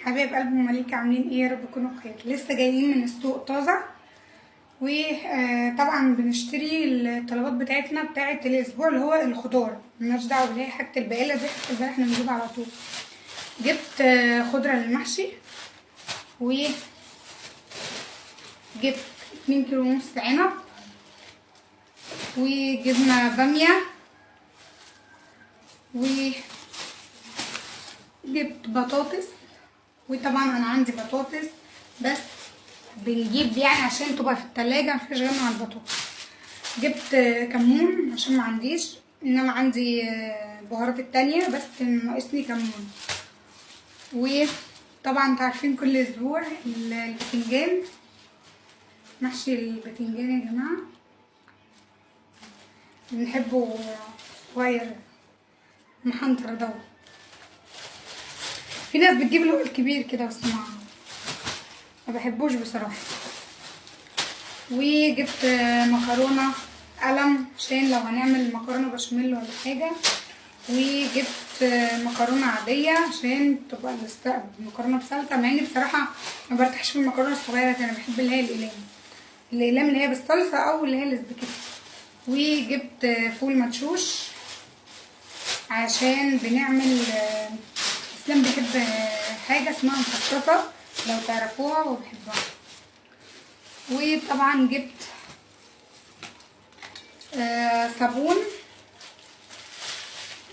حبايب قلب مليكة، عاملين ايه؟ يا رب تكونوا بخير. لسه جايين من السوق طازه، وطبعا بنشتري الطلبات بتاعتنا بتاعه الاسبوع اللي هو الخضار، مالناش دعوه باللي هي حاجه البقاله دي. حاجه البقاله احنا بنجيبها على طول. جبت خضره للمحشي، وجبت 2 كيلو ونص عنب، وجبنا باميه، وجبت بطاطس. وطبعا انا عندي بطاطس بس بنجيب يعني عشان تبقى في التلاجة، مفيش غير مع البطاطس. جبت كمون عشان ما عنديش، انما عندي بهارات التانية بس ناقصني كمون. وطبعا انتوا عارفين كل اسبوع البتنجان، محشي البتنجان يا جماعة بنحبه صغير محنطر دوت. في ناس بتجيب له الكبير كده بس ما بحبوش بصراحه. وجبت مكرونه قلم عشان لو هنعمل مكرونه بشاميل ولا حاجه، وجبت مكرونه عاديه عشان تبقى مكرونه بصلصه، مع اني بصراحه ما برتاحش في المكرونه الصغيره دي، انا بحب اللي هي الاقلام اللي هي بالصلصه او اللي هي الاسباجيتي. وجبت فول مدشوش عشان بنعمل اسلام بيحب حاجه اسمها مخصصه لو تعرفوها وبحبها. وطبعا جبت صابون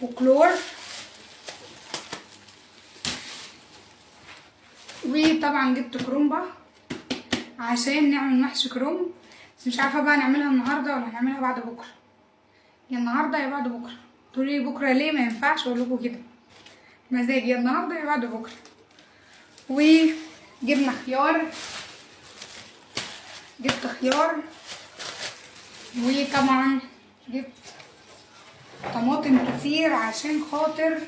وكلور، وطبعا جبت كرومبه عشان نعمل محشي كرومب، بس مش عارفه بقى نعملها النهارده ولا هنعملها بعد بكره. يا النهارده يا بعد بكره. تقولي بكره ليه؟ ما ينفعش اقول لكم كده، مزاج يا النهارده يا بعد بكره. وجبنا خيار، جبت خيار، وطبعا جبت طماطم كتير عشان خاطر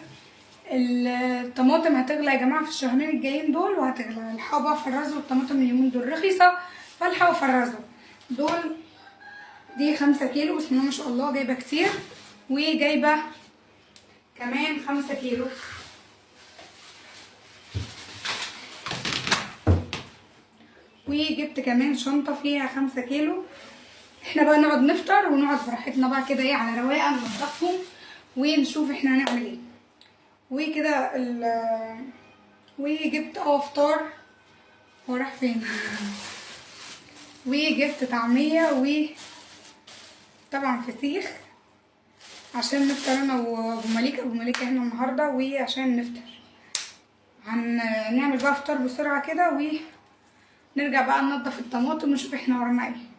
الطماطم هتغلى يا جماعه في الشهرين الجايين دول، وهتغلى. الحقوا بقى فرزوا الطماطم اليومين دول رخيصه، فالحقوا فرزوا دول. دي 5 كيلو، بسم الله ما شاء الله جايبه كتير. وجايبه كمان 5 كيلو. وجبت كمان شنطه فيها 5 كيلو. احنا بقى نقعد نفطر ونقعد براحتنا بقى كده ايه على رواقه، ننضفهم ونشوف احنا هنعمل ايه. وكده وجبت فطار، هو راح فين؟ وجبت طعميه، وطبعا فسيخ عشان نفطر انا وابو مليكه. ابو مليكه هنا النهارده، وعشان نفطر هنعمل بقى فطار بسرعه كده، ونرجع بقى ننضف الطماطم ونشوف احنا ورانا ايه.